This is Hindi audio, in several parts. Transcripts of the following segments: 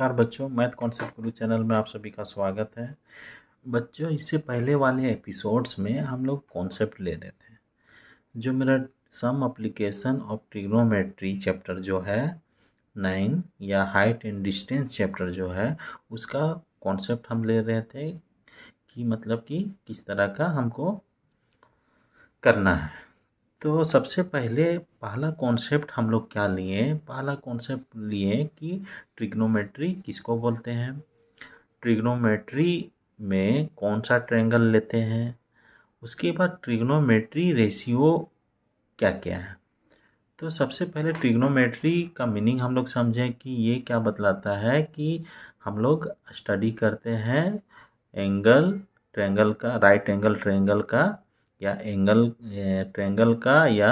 नमस्कार बच्चों, मैथ कॉन्सेप्ट गुरु चैनल में आप सभी का स्वागत है। बच्चों, इससे पहले वाले एपिसोड्स में हम लोग कॉन्सेप्ट ले रहे थे। जो मेरा some application of trigonometry chapter जो है 9 या हाइट एंड डिस्टेंस चैप्टर जो है उसका कॉन्सेप्ट हम ले रहे थे कि मतलब कि किस तरह का हमको करना है। तो सबसे पहले पहला कॉन्सेप्ट हम लोग क्या लिए? पहला कॉन्सेप्ट लिए कि ट्रिग्नोमेट्री किसको बोलते हैं, ट्रिग्नोमेट्री में कौन सा ट्रायंगल लेते हैं, उसके बाद ट्रिग्नोमेट्री रेशियो क्या क्या है। तो सबसे पहले ट्रिग्नोमेट्री का मीनिंग हम लोग समझें कि ये क्या बतलाता है कि हम लोग स्टडी करते हैं एंगल ट्रायंगल का, राइट एंगल ट्रायंगल का या एंगल ट्रायंगल का या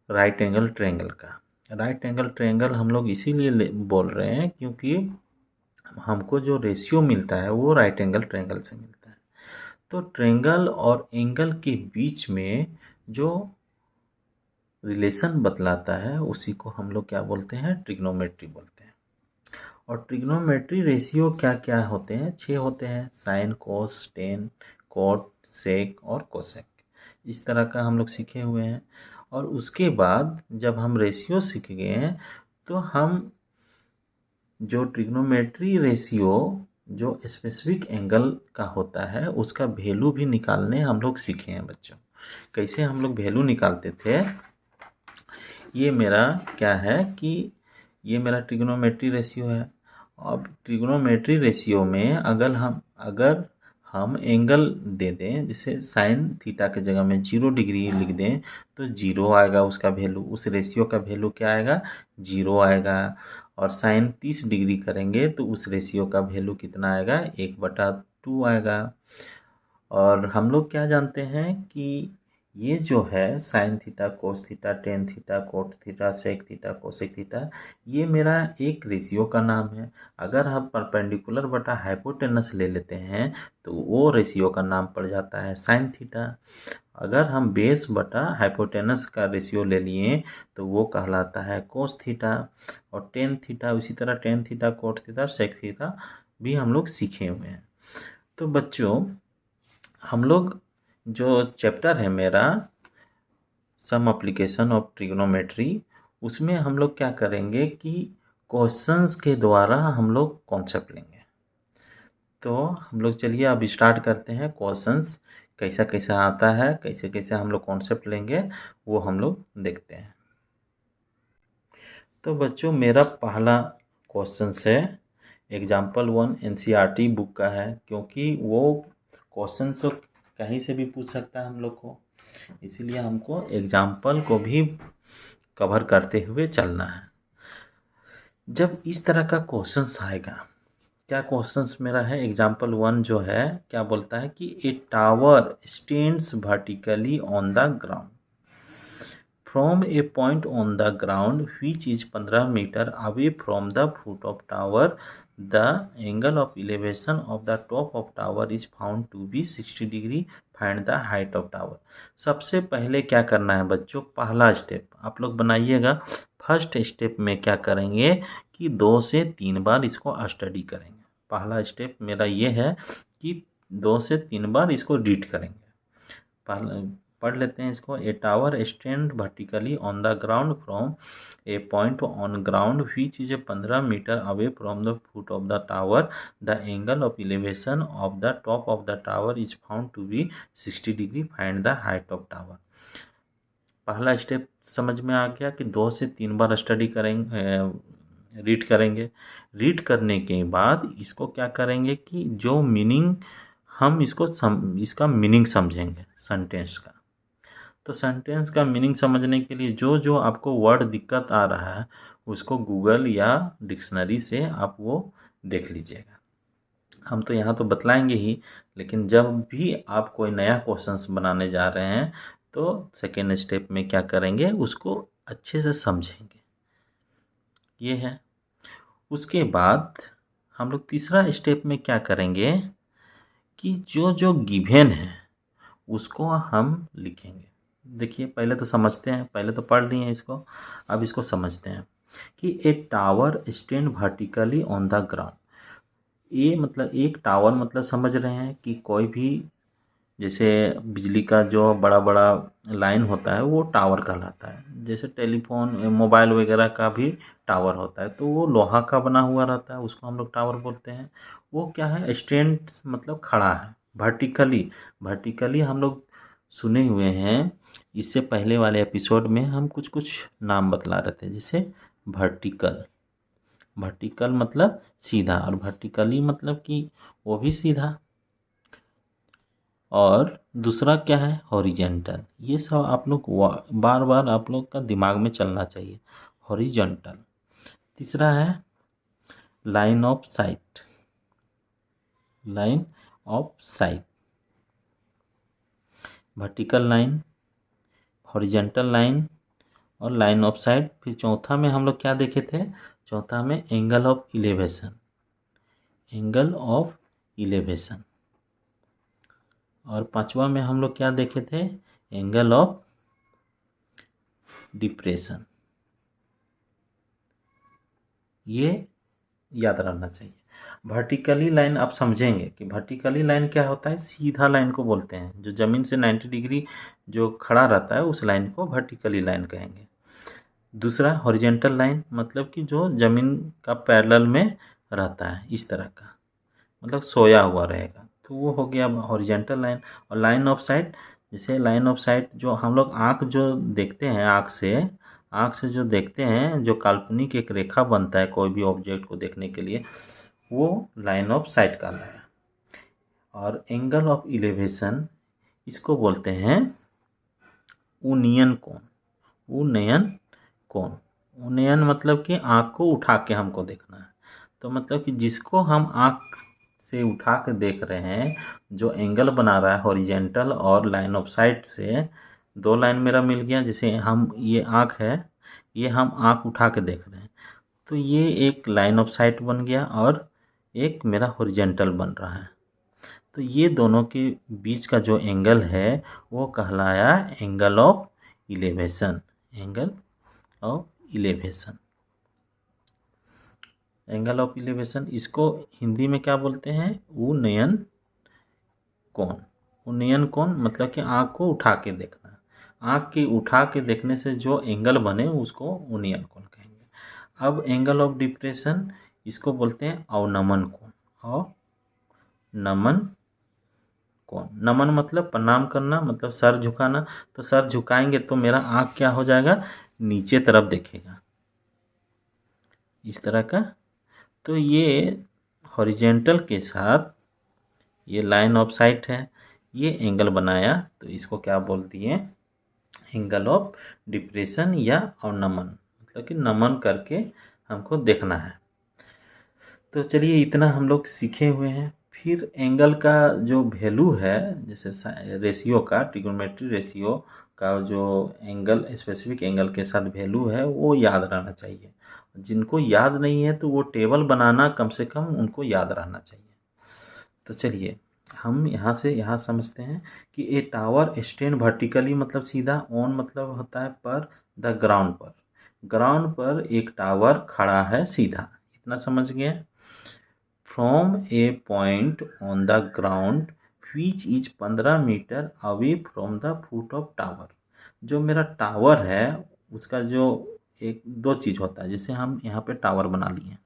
राइट एंगल ट्रायंगल का। राइट एंगल ट्रायंगल हम लोग इसीलिए बोल रहे हैं क्योंकि हमको जो रेशियो मिलता है वो राइट एंगल ट्रायंगल से मिलता है। तो ट्रायंगल और एंगल के बीच में जो रिलेशन बतलाता है उसी को हम लोग क्या बोलते हैं? ट्रिग्नोमेट्री बोलते हैं। और ट्रिग्नोमेट्री रेशियो क्या क्या होते हैं? 6 होते हैं, साइन, कोस, टेन, कोट, सेक और कोसेक। इस तरह का हम लोग सीखे हुए हैं। और उसके बाद जब हम रेशियो सीख गए हैं तो हम जो ट्रिग्नोमेट्री रेशियो जो स्पेसिफिक एंगल का होता है उसका वैल्यू भी निकालने हम लोग सीखे हैं बच्चों। कैसे हम लोग वैल्यू निकालते थे? ये मेरा क्या है कि ये मेरा ट्रिग्नोमेट्री रेशियो है। अब ट्रिग्नोमेट्री रेशियो में अगर हम एंगल दे दें, जैसे साइन थीटा के जगह में 0 डिग्री लिख दें तो 0 आएगा उसका वैल्यू, उस रेशियो का वैल्यू क्या आएगा? 0 आएगा। और साइन 30 डिग्री करेंगे तो उस रेशियो का वैल्यू कितना आएगा? 1/2 आएगा। और हम लोग क्या जानते हैं कि ये जो है sine theta, cos theta, tan theta, cot theta, sec theta, cosec theta, ये मेरा एक रेशियो का नाम है। अगर हम परपेंडिकुलर बटा हाइपोटेनस ले लेते हैं तो वो रेशियो का नाम पड़ जाता है साइन थीटा। अगर हम बेस बटा हाइपोटेनस का रेशियो ले लिए तो वो कहलाता है कोस थीटा। और टेन थीटा, उसी तरह tan theta, cot theta, sec theta भी हम लोग सीखे हुए हैं। तो बच्चों, हम लोग जो चैप्टर है मेरा सम एप्लीकेशन ऑफ ट्रिग्नोमेट्री, उसमें हम लोग क्या करेंगे कि क्वेश्चंस के द्वारा हम लोग कॉन्सेप्ट लेंगे। तो हम लोग चलिए अब स्टार्ट करते हैं। क्वेश्चंस कैसा कैसा आता है, कैसे कैसे हम लोग कॉन्सेप्ट लेंगे वो हम लोग देखते हैं। तो बच्चों, मेरा पहला क्वेश्चन है एग्जाम्पल 1 NCERT बुक का है, क्योंकि वो क्वेश्चन तो कहीं से भी पूछ सकता है हम लोग को, इसीलिए हमको एग्जाम्पल को भी कवर करते हुए चलना है। जब इस तरह का क्वेश्चंस आएगा, क्या क्वेश्चंस मेरा है एग्जाम्पल 1 जो है क्या बोलता है कि ए tower stands vertically on the ground from a point on the ground which is 15 meter away from the foot of tower. The angle of elevation of the top of tower is found to be 60 degree. Find the height of tower. सबसे पहले क्या करना है बच्चों? पहला स्टेप आप लोग बनाइएगा। फर्स्ट स्टेप में क्या करेंगे कि 2 से 3 बार इसको स्टडी करेंगे। पहला स्टेप मेरा ये है कि 2 से 3 बार इसको रीड करेंगे। पढ़ लेते हैं इसको। A tower stand vertically on the ground from a point on ground which is 15 metre away from the foot of the tower. The angle of elevation of the top of the tower is found to be 60 degree. Find the height of tower. पहला स्टेप समझ में आ गया कि 2 से 3 बार स्टडी करेंगे, रीड करेंगे। रीड करने के बाद इसको क्या करेंगे कि जो मीनिंग हम इसका मीनिंग समझेंगे सेंटेंस का। तो सेंटेंस का मीनिंग समझने के लिए जो जो आपको वर्ड दिक्कत आ रहा है उसको गूगल या डिक्शनरी से आप वो देख लीजिएगा। हम तो यहाँ तो बतलाएंगे ही, लेकिन जब भी आप कोई नया क्वेश्चंस बनाने जा रहे हैं तो सेकेंड स्टेप में क्या करेंगे, उसको अच्छे से समझेंगे। ये है। उसके बाद हम लोग तीसरा स्टेप में क्या करेंगे कि जो जो गिवन है उसको हम लिखेंगे। देखिए, पहले तो समझते हैं, पहले तो पढ़ लिए हैं इसको, अब इसको समझते हैं। कि ए tower stand vertically on the ground. ये मतलब एक टावर मतलब समझ रहे हैं कि कोई भी जैसे बिजली का जो बड़ा बड़ा लाइन होता है वो टावर कहलाता है। जैसे टेलीफोन मोबाइल वगैरह का भी टावर होता है, तो वो लोहा का बना हुआ रहता है, उसको हम लोग टावर बोलते हैं। वो क्या है, स्टैंड मतलब खड़ा है। वर्टिकली, वर्टिकली हम लोग सुने हुए हैं। इससे पहले वाले एपिसोड में हम कुछ कुछ नाम बतला रहे थे, जैसे वर्टिकल। वर्टिकल मतलब सीधा, और वर्टिकली मतलब कि वो भी सीधा। और दूसरा क्या है, हॉरिजेंटल। ये सब आप लोग बार बार आप लोग का दिमाग में चलना चाहिए, हॉरिजेंटल। तीसरा है line of site. Line of site, vertical line, horizontal line और लाइन ऑफ साइट। फिर चौथा में हम लोग क्या देखे थे, चौथा में angle of elevation. Angle of elevation. और पांचवा में हम लोग क्या देखे थे, एंगल ऑफ डिप्रेशन। ये याद रहना चाहिए। वर्टिकली लाइन आप समझेंगे कि वर्टिकली लाइन क्या होता है, सीधा लाइन को बोलते हैं। जो ज़मीन से 90 डिग्री जो खड़ा रहता है उस लाइन को वर्टिकली लाइन कहेंगे। दूसरा हॉरिजेंटल लाइन, मतलब कि जो ज़मीन का पैरेलल में रहता है, इस तरह का, मतलब सोया हुआ रहेगा, तो वो हो गया हॉरिजेंटल लाइन। और लाइन ऑफ साइट, जैसे लाइन ऑफ साइट जो हम लोग आँख जो देखते हैं, आँख से जो देखते हैं, जो काल्पनिक एक रेखा बनता है कोई भी ऑब्जेक्ट को देखने के लिए, वो लाइन ऑफ साइट कहलाया। और एंगल ऑफ इलेवेशन, इसको बोलते हैं उन्नयन कोण। उन्नयन कोण, उन्नयन मतलब कि आँख को उठा के हमको देखना है। तो मतलब कि जिसको हम आँख से उठा के देख रहे हैं, जो एंगल बना रहा है हॉरिजेंटल और लाइन ऑफ साइट से, दो लाइन मेरा मिल गया। जैसे हम, ये आँख है, ये हम आँख उठा के देख रहे हैं, तो ये एक लाइन ऑफ साइट बन गया और एक मेरा हॉरिजेंटल बन रहा है। तो ये दोनों के बीच का जो एंगल है वो कहलाया angle of elevation. Angle of elevation, angle of elevation, इसको हिंदी में क्या बोलते हैं, उन्नयन कोण। उन्नयन कोण मतलब कि आँख को उठा के देखना। आँख की उठा के देखने से जो एंगल बने उसको उन्नयन कोण कहेंगे। अब एंगल ऑफ डिप्रेशन, इसको बोलते हैं अवनमन कोण। अवनमन कोण, नमन मतलब प्रणाम करना, मतलब सर झुकाना। तो सर झुकाएंगे तो मेरा आँख क्या हो जाएगा, नीचे तरफ देखेगा, इस तरह का। तो ये हॉरिजेंटल के साथ ये लाइन ऑफ साइट है, ये एंगल बनाया, तो इसको क्या बोल दिए, एंगल ऑफ डिप्रेशन या अवनमन, मतलब कि नमन करके हमको देखना है। तो चलिए इतना हम लोग सीखे हुए हैं। फिर एंगल का जो वैल्यू है, जैसे रेशियो का, ट्रिग्नोमेट्री रेशियो का जो एंगल, स्पेसिफिक एंगल के साथ वैल्यू है, वो याद रहना चाहिए। जिनको याद नहीं है तो वो टेबल बनाना कम से कम उनको याद रहना चाहिए। तो चलिए हम यहाँ से यहाँ समझते हैं कि ए टावर स्टैंड वर्टिकली मतलब सीधा, ऑन मतलब होता है पर, द ग्राउंड पर, ग्राउंड पर एक टावर खड़ा है सीधा। इतना समझ गए। From a point on the ground which is 15 metre away from the foot of tower. जो मेरा टावर है उसका जो एक दो चीज़ होता है, जैसे हम यहाँ पे टावर बना लिए,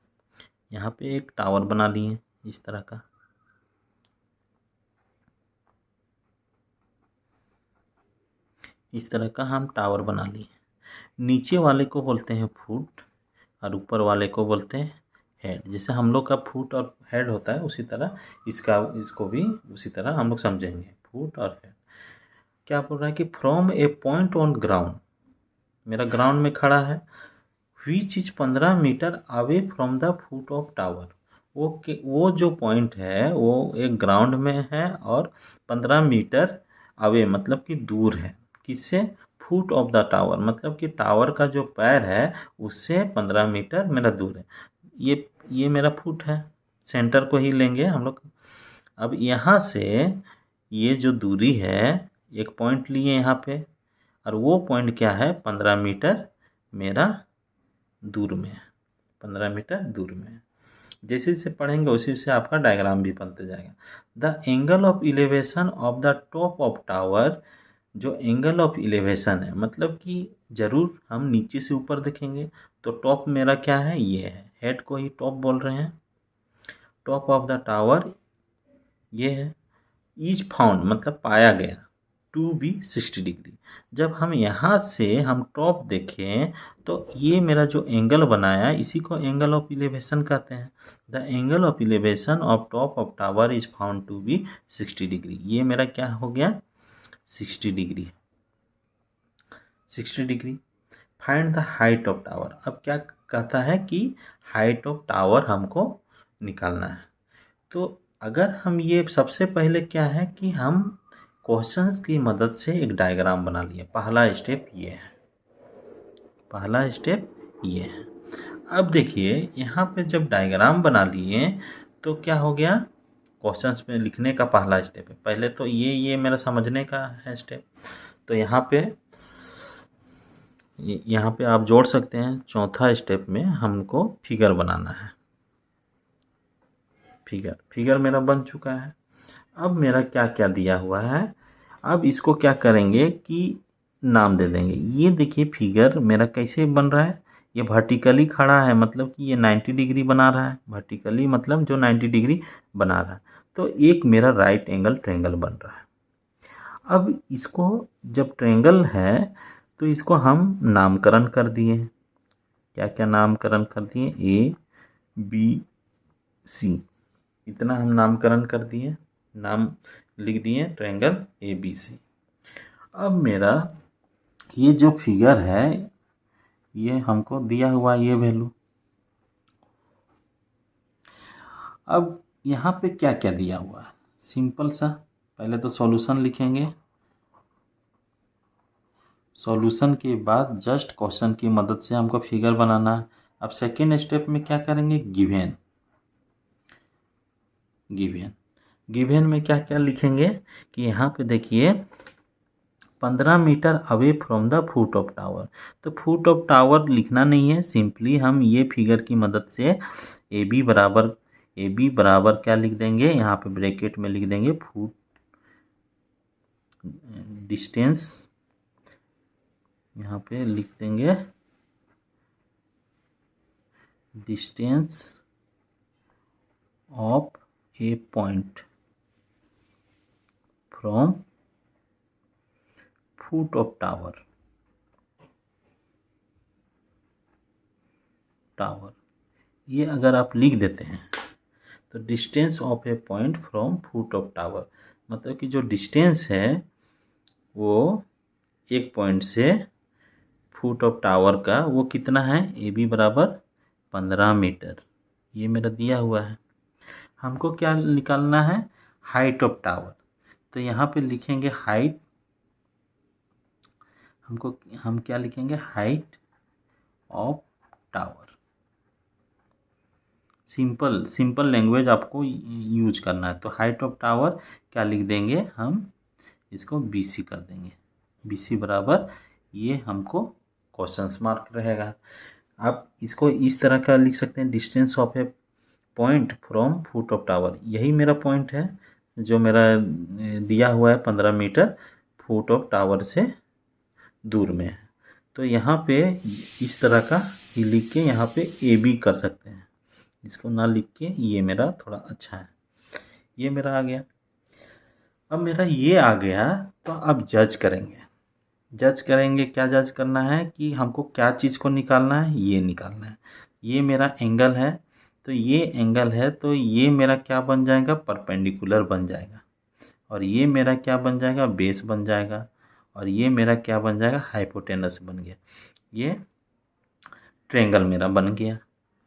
यहाँ पे एक टावर बना लिए इस तरह का, इस तरह का हम टावर बना लिए। नीचे वाले को बोलते हैं फुट और ऊपर वाले को बोलते हैं हेड। जैसे हम लोग का फुट और हेड होता है उसी तरह इसको भी उसी तरह हम लोग समझेंगे, फुट और हेड। क्या बोल रहा है कि from a point on ground, मेरा ग्राउंड में खड़ा है, which is 15 metre away from the foot of tower. वो जो पॉइंट है वो एक ग्राउंड में है और 15 मीटर अवे मतलब कि दूर है, किससे, फुट ऑफ द टावर, मतलब कि टावर का जो पैर है उससे 15 मीटर मेरा दूर है। ये मेरा फुट है, सेंटर को ही लेंगे हम लोग। अब यहाँ से ये जो दूरी है, एक पॉइंट लिए यहाँ पे, और वो पॉइंट क्या है, 15 मीटर मेरा दूर में है, 15 मीटर दूर में है। जैसे जैसे पढ़ेंगे उसी से आपका डायग्राम भी बनते जाएगा। The angle of elevation of the top of tower, जो एंगल ऑफ इलेवेशन है मतलब कि ज़रूर हम नीचे से ऊपर देखेंगे तो टॉप मेरा क्या है, ये है, हेड को ही टॉप बोल रहे हैं। टॉप ऑफ द टावर ये है, इज फाउंड मतलब पाया गया टू बी 60 डिग्री। जब हम यहाँ से हम टॉप देखें तो ये मेरा जो एंगल बनाया इसी को एंगल ऑफ इलेवेशन कहते हैं। The angle of elevation of top of tower is found to be 60 degree. ये मेरा क्या हो गया, 60 degree. 60 degree. Find the height of tower. अब क्या कहता है कि हाइट ऑफ टावर हमको निकालना है। तो अगर हम ये सबसे पहले क्या है कि हम क्वेश्चंस की मदद से एक डायग्राम बना लिए। पहला स्टेप ये है, पहला स्टेप ये है। अब देखिए यहाँ पे जब डायग्राम बना लिए तो क्या हो गया, क्वेश्चंस में लिखने का पहला स्टेप है। पहले तो ये मेरा समझने का है स्टेप। तो यहाँ पे आप जोड़ सकते हैं। चौथा स्टेप में हमको फिगर बनाना है। फिगर मेरा बन चुका है। अब मेरा क्या क्या दिया हुआ है, अब इसको क्या करेंगे कि नाम दे देंगे। ये देखिए फिगर मेरा कैसे बन रहा है, ये वर्टिकली खड़ा है मतलब कि ये 90 डिग्री बना रहा है। वर्टिकली मतलब जो 90 डिग्री बना रहा है। तो एक मेरा राइट एंगल ट्रायंगल बन रहा है। अब इसको जब ट्रायंगल है तो इसको हम नामकरण कर दिए। क्या क्या नामकरण कर दिए, ए बी सी, इतना हम नामकरण कर दिए, नाम लिख दिए ट्रायंगल ए बी सी। अब मेरा ये जो फिगर है ये हमको दिया हुआ ये वैल्यू। अब यहाँ पे क्या क्या दिया हुआ है, सिंपल सा पहले तो सॉल्यूशन लिखेंगे। सॉल्यूशन के बाद जस्ट क्वेश्चन की मदद से हमको फिगर बनाना है। अब सेकेंड स्टेप में क्या करेंगे, गिवन में क्या क्या लिखेंगे कि यहाँ पे देखिए 15 metre away from the foot of tower. तो फुट ऑफ टावर लिखना नहीं है, सिंपली हम ये फिगर की मदद से ए बी बराबर क्या लिख देंगे, यहाँ पे ब्रैकेट में लिख देंगे फुट डिस्टेंस, यहाँ पे लिख देंगे distance of A point from foot of tower. ये अगर आप लिख देते हैं तो distance of A point from foot of tower मतलब कि जो डिस्टेंस है वो एक पॉइंट से फुट ऑफ टावर का वो कितना है, ए बी बराबर 15 मीटर। ये मेरा दिया हुआ है। हमको क्या निकालना है, हाइट ऑफ टावर। तो यहाँ पे लिखेंगे हाइट, हम क्या लिखेंगे, height of tower. Simple language आपको यूज करना है। तो हाइट ऑफ टावर क्या लिख देंगे, हम इसको BC कर देंगे। BC बराबर ये हमको क्वेश्चन मार्क रहेगा। आप इसको इस तरह का लिख सकते हैं, distance of A point from foot of tower. यही मेरा पॉइंट है जो मेरा दिया हुआ है 15 मीटर फुट ऑफ टावर से दूर में है। तो यहाँ पे इस तरह का ही लिख के यहाँ पे AB कर सकते हैं। इसको ना लिख के ये मेरा थोड़ा अच्छा है। ये मेरा आ गया। अब मेरा ये आ गया तो अब जज करेंगे। क्या जज करना है कि हमको क्या चीज़ को निकालना है, ये निकालना है। ये मेरा एंगल है तो ये एंगल है तो ये मेरा क्या बन जाएगा, परपेंडिकुलर बन जाएगा। और ये मेरा क्या बन जाएगा, बेस बन जाएगा। और ये मेरा क्या बन जाएगा, हाइपोटेनस बन गया। ये ट्रायंगल मेरा बन गया,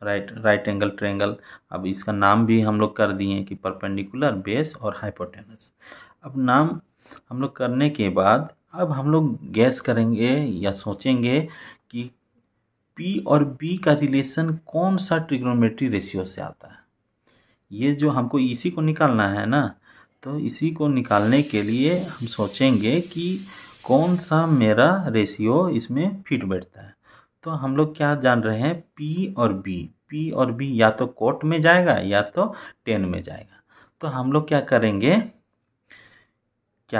राइट एंगल ट्रायंगल। अब इसका नाम भी हम लोग कर दिए कि परपेंडिकुलर, बेस और हाइपोटेनस। अब नाम हम लोग करने के बाद अब हम लोग गैस करेंगे या सोचेंगे कि P और B का रिलेशन कौन सा ट्रिग्नोमेट्री रेशियो से आता है। ये जो हमको इसी को निकालना है ना, तो इसी को निकालने के लिए हम सोचेंगे कि कौन सा मेरा रेशियो इसमें फिट बैठता है। तो हम लोग क्या जान रहे हैं, पी और बी या तो कोट में जाएगा या तो टेन में जाएगा। तो हम लोग क्या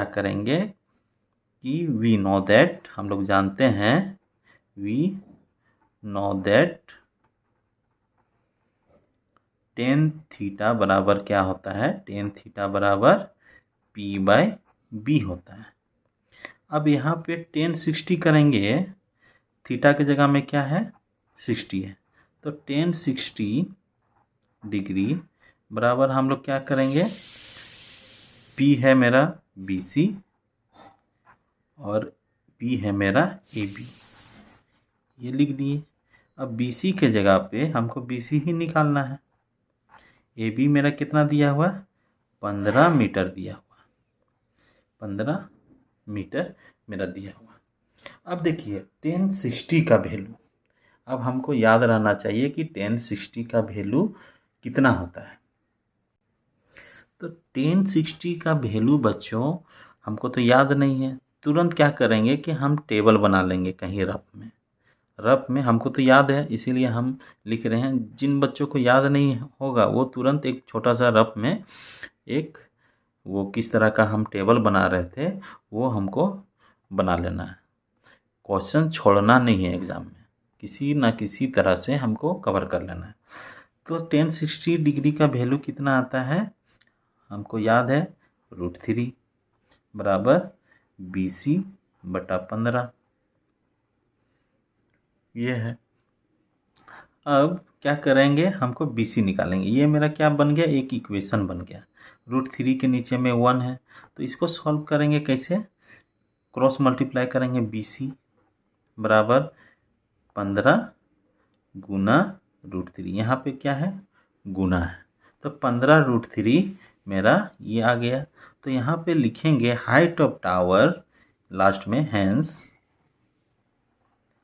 करेंगे कि वी नो दैट, हम लोग जानते हैं, we know that tan theta बराबर क्या होता है, टेन थीटा बराबर पी बाय बी होता है। अब यहाँ पे टेन 60 करेंगे, थीटा की जगह में क्या है 60 है, तो टेन 60 डिग्री बराबर हम लोग क्या करेंगे, पी है मेरा बी सी और पी है मेरा ए बी, ये लिख दिए। अब बी सी के जगह पे हमको बी सी ही निकालना है। ए बी मेरा कितना दिया हुआ, 15 मीटर दिया हुआ, 15 मीटर मेरा दिया हुआ। अब देखिए 1060 का वैल्यू, अब हमको याद रहना चाहिए कि 1060 का वैल्यू कितना होता है। तो 1060 का वैल्यू बच्चों हमको तो याद नहीं है, तुरंत क्या करेंगे कि हम टेबल बना लेंगे कहीं रफ में हमको तो याद है, इसीलिए हम लिख रहे हैं। जिन बच्चों को याद नहीं होगा वो तुरंत एक छोटा सा रफ में एक वो किस तरह का हम टेबल बना रहे थे वो हमको बना लेना है। क्वेश्चन छोड़ना नहीं है एग्ज़ाम में, किसी ना किसी तरह से हमको कवर कर लेना है। तो 1060 डिग्री का वैल्यू कितना आता है, हमको याद है √3 बराबर बी सी बटा 15, ये है। अब क्या करेंगे, हमको बी सी निकालेंगे। ये मेरा क्या बन गया, एक इक्वेशन बन गया। √3 के नीचे में 1 है, तो इसको सॉल्व करेंगे कैसे, क्रॉस मल्टीप्लाई करेंगे, बी सी बराबर 15 गुना √3, यहाँ पे क्या है गुना है, तो 15 √3 मेरा ये आ गया। तो यहाँ पे लिखेंगे हाइट ऑफ टावर, लास्ट में हैंस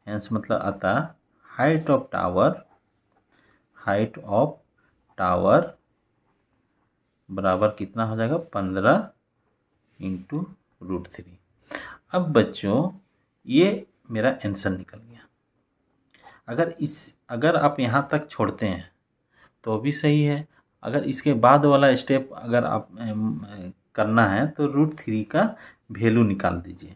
मतलब आता हाइट ऑफ टावर बराबर कितना हो जाएगा, 15 इंटू √3। अब बच्चों ये मेरा आंसर निकल गया। अगर आप यहाँ तक छोड़ते हैं तो भी सही है, अगर इसके बाद वाला स्टेप अगर आप करना है तो √3 का वैल्यू निकाल दीजिए,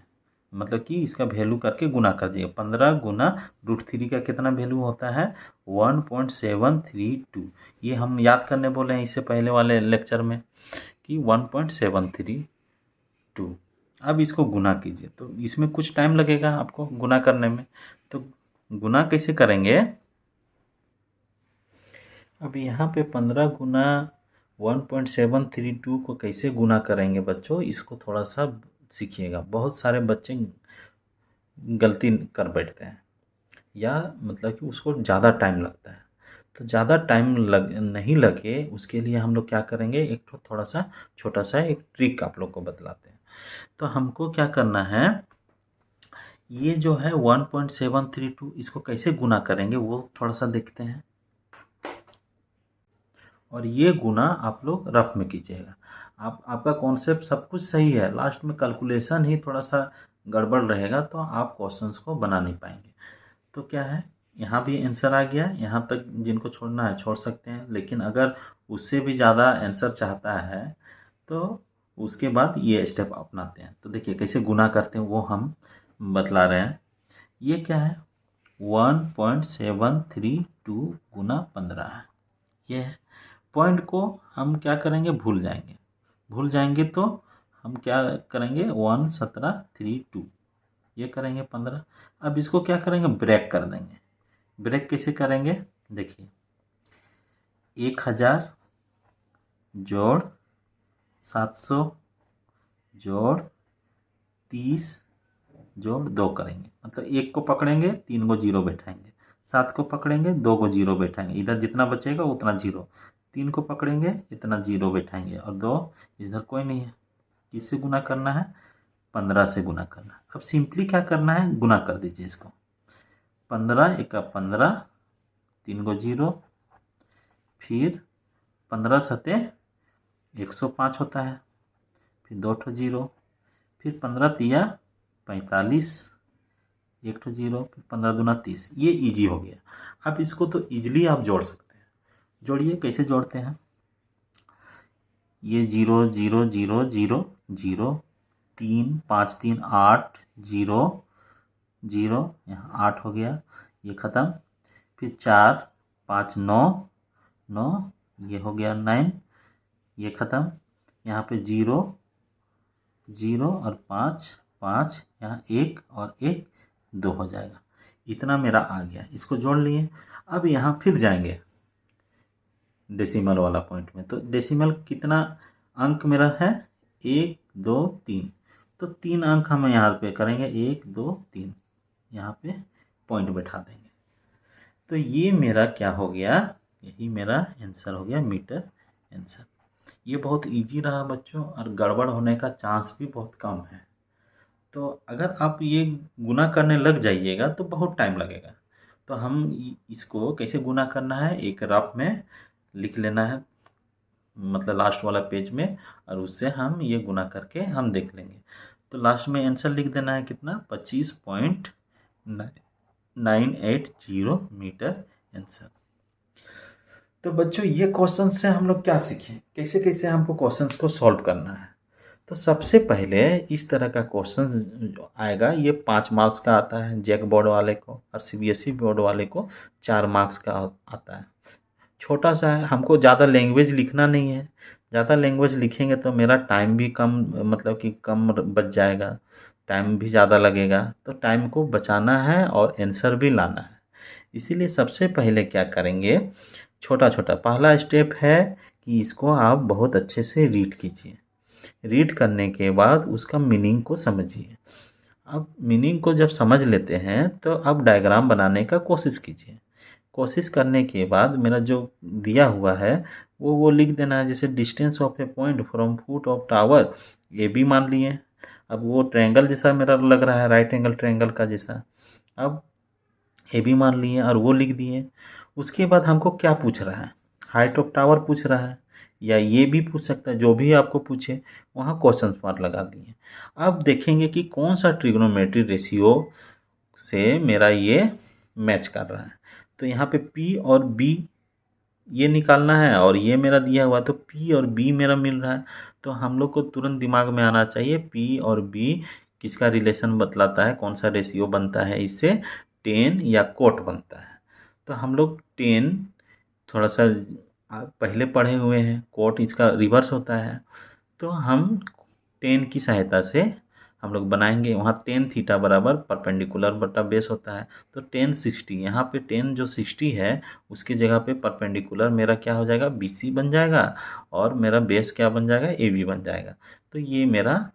मतलब कि इसका वैल्यू करके गुना कर दीजिए। 15 गुना √3 का कितना वैल्यू होता है, 1.732। ये हम याद करने बोले हैं इससे पहले वाले लेक्चर में कि 1.732। अब इसको गुना कीजिए, तो इसमें कुछ टाइम लगेगा आपको गुना करने में। तो गुना कैसे करेंगे, अब यहाँ पे 15 गुना 1.732 को कैसे गुना करेंगे बच्चों, इसको थोड़ा सा सीखिएगा। बहुत सारे बच्चे गलती कर बैठते हैं या मतलब कि उसको ज़्यादा टाइम लगता है। तो ज़्यादा टाइम नहीं लगे उसके लिए हम लोग क्या करेंगे, एक तो थोड़ा सा छोटा सा एक ट्रिक आप लोग को बतलाते हैं। तो हमको क्या करना है, ये जो है 1.732 इसको कैसे गुना करेंगे वो थोड़ा सा देखते हैं। और ये गुना आप लोग रफ में कीजिएगा। आपका कॉन्सेप्ट सब कुछ सही है, लास्ट में कैलकुलेशन ही थोड़ा सा गड़बड़ रहेगा तो आप क्वेश्चंस को बना नहीं पाएंगे। तो क्या है, यहाँ भी आंसर आ गया, यहाँ तक जिनको छोड़ना है छोड़ सकते हैं, लेकिन अगर उससे भी ज़्यादा आंसर चाहता है तो उसके बाद ये स्टेप अपनाते हैं। तो देखिए कैसे गुना करते हैं वो हम बतला रहे हैं। ये क्या है, 1.732 गुना 15 है, ये है। पॉइंट को हम क्या करेंगे, भूल जाएंगे तो हम क्या करेंगे 1732 ये करेंगे 15। अब इसको क्या करेंगे, ब्रेक कर देंगे। ब्रेक कैसे करेंगे, देखिए 1000 जोड़ 700 जोड़ 30 जोड़ 2 करेंगे, मतलब 1 को पकड़ेंगे 3 को जीरो बैठाएंगे, 7 को पकड़ेंगे 2 को जीरो बैठाएंगे, इधर जितना बचेगा उतना जीरो, 3 को पकड़ेंगे इतना जीरो बैठाएंगे और 2 इधर कोई नहीं है। किससे गुना करना है, 15 से गुना करना है। अब सिंपली क्या करना है, गुना कर दीजिए इसको, 15 एका 15, 3 को जीरो, फिर 15 सते 105 होता है, फिर 2 ठो जीरो, फिर 15 तिया 45, एक तो 0, 15 दूना 30, ये इजी हो गया। अब इसको तो इजीली आप जोड़ सकते हैं। जोड़िए, कैसे जोड़ते हैं? ये 0 0 0 0 0, 3 5 3 8 0 0, यहाँ 8 हो गया, ये ख़त्म। फिर 4 5 9 9, ये हो गया 9, ये ख़त्म। यहाँ पे 0 0 और 5 5, यहाँ 1 और 1 2 हो जाएगा। इतना मेरा आ गया, इसको जोड़ लिए। अब यहाँ फिर जाएंगे डेसिमल वाला पॉइंट में। तो डेसिमल कितना अंक मेरा है? 1 2 3। तो 3 अंक हम यहाँ पे करेंगे, 1 2 3, यहाँ पे पॉइंट बैठा देंगे। तो ये मेरा क्या हो गया? यही मेरा आंसर हो गया, मीटर आंसर। ये बहुत इजी रहा बच्चों, और गड़बड़ होने का चांस भी बहुत कम है। तो अगर आप ये गुना करने लग जाइएगा तो बहुत टाइम लगेगा। तो हम इसको कैसे गुना करना है, एक रफ में लिख लेना है, मतलब लास्ट वाला पेज में, और उससे हम ये गुना करके हम देख लेंगे। तो लास्ट में आंसर लिख देना है कितना? 25.980 मीटर आंसर। तो बच्चों ये क्वेश्चन से हम लोग क्या सीखें, कैसे कैसे हमको क्वेश्चंस को सॉल्व करना है। तो सबसे पहले इस तरह का क्वेश्चन आएगा, ये 5 मार्क्स का आता है जैक बोर्ड वाले को, और सीबीएसई बोर्ड वाले को 4 मार्क्स का आता है। छोटा सा है, हमको ज़्यादा लैंग्वेज लिखना नहीं है। ज़्यादा लैंग्वेज लिखेंगे तो मेरा टाइम भी कम, मतलब कि कम बच जाएगा, टाइम भी ज़्यादा लगेगा। तो टाइम को बचाना है और आंसर भी लाना है। इसीलिए सबसे पहले क्या करेंगे, छोटा छोटा पहला स्टेप है कि इसको आप बहुत अच्छे से रीड कीजिए। रीड करने के बाद उसका मीनिंग को समझिए। अब मीनिंग को जब समझ लेते हैं तो अब डायग्राम बनाने का कोशिश कीजिए। कोशिश करने के बाद मेरा जो दिया हुआ है वो लिख देना है। जैसे distance of A point from foot of tower, ये भी मान लिए। अब वो ट्रायंगल जैसा मेरा लग रहा है, राइट एंगल ट्रायंगल का जैसा। अब ये भी मान लिए और वो लिख दिए। उसके बाद हमको क्या पूछ रहा है? हाइट ऑफ टावर पूछ रहा है, या ये भी पूछ सकता है, जो भी आपको पूछे वहाँ क्वेश्चन मार्क लगा दिए। अब देखेंगे कि कौन सा ट्रिग्नोमेट्री रेशियो से मेरा ये मैच कर रहा है। तो यहाँ पे पी और बी ये निकालना है, और ये मेरा दिया हुआ, तो पी और बी मेरा मिल रहा है। तो हम लोग को तुरंत दिमाग में आना चाहिए पी और बी किसका रिलेशन बतलाता है, कौन सा रेशियो बनता है इससे, 10 या कोट बनता है। तो हम लोग 10 थोड़ा सा पहले पढ़े हुए हैं, कोट इसका रिवर्स होता है। तो हम 10 की सहायता से हम लोग बनाएंगे। वहाँ 10 थीटा बराबर परपेंडिकुलर बटा बेस होता है। तो 10 60, यहाँ पे 10 जो 60 है उसकी जगह पे परपेंडिकुलर मेरा क्या हो जाएगा, BC बन जाएगा, और मेरा बेस क्या बन जाएगा, AB बन जाएगा। तो ये मेरा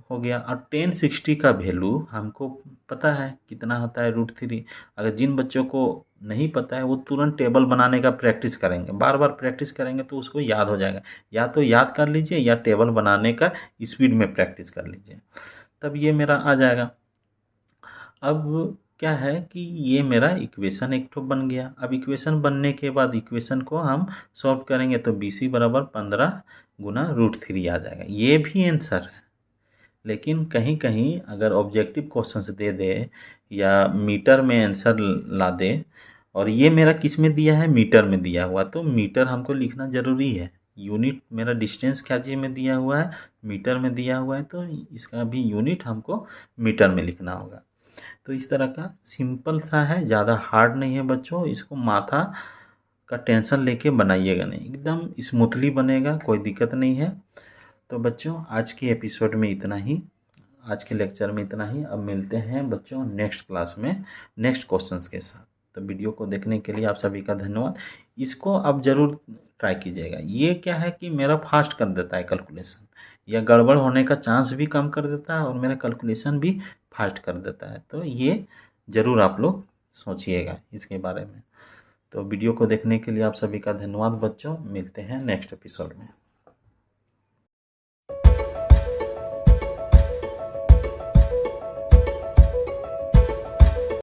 हो गया। और 1060 का वैल्यू हमको पता है कितना होता है, √3। अगर जिन बच्चों को नहीं पता है वो तुरंत टेबल बनाने का प्रैक्टिस करेंगे, बार बार प्रैक्टिस करेंगे तो उसको याद हो जाएगा। या तो याद कर लीजिए या टेबल बनाने का स्पीड में प्रैक्टिस कर लीजिए, तब ये मेरा आ जाएगा। अब क्या है कि ये मेरा इक्वेशन एक ठो बन गया। अब इक्वेशन बनने के बाद इक्वेशन को हम सॉल्व करेंगे तो BC बराबर 15 गुना √3 आ जाएगा। ये भी आंसर है, लेकिन कहीं कहीं अगर ऑब्जेक्टिव क्वेश्चंस दे दे या मीटर में आंसर ला दे, और ये मेरा किस में दिया है, मीटर में दिया हुआ, तो मीटर हमको लिखना ज़रूरी है। यूनिट मेरा डिस्टेंस क्या चीज़ में दिया हुआ है, मीटर में दिया हुआ है, तो इसका भी यूनिट हमको मीटर में लिखना होगा। तो इस तरह का सिंपल सा है, ज़्यादा हार्ड नहीं है बच्चों। इसको माथा का टेंशन लेके बनाइएगा नहीं, एकदम स्मूथली बनेगा, कोई दिक्कत नहीं है। तो बच्चों आज के एपिसोड में इतना ही, आज के लेक्चर में इतना ही। अब मिलते हैं बच्चों नेक्स्ट क्लास में नेक्स्ट क्वेश्चंस के साथ। तो वीडियो को देखने के लिए आप सभी का धन्यवाद। इसको आप ज़रूर ट्राई कीजिएगा। ये क्या है कि मेरा फास्ट कर देता है कैलकुलेशन, या गड़बड़ होने का चांस भी कम कर देता है, और मेरा कैलकुलेशन भी फास्ट कर देता है। तो ये ज़रूर आप लोग सोचिएगा इसके बारे में। तो वीडियो को देखने के लिए आप सभी का धन्यवाद बच्चों। मिलते हैं नेक्स्ट एपिसोड में।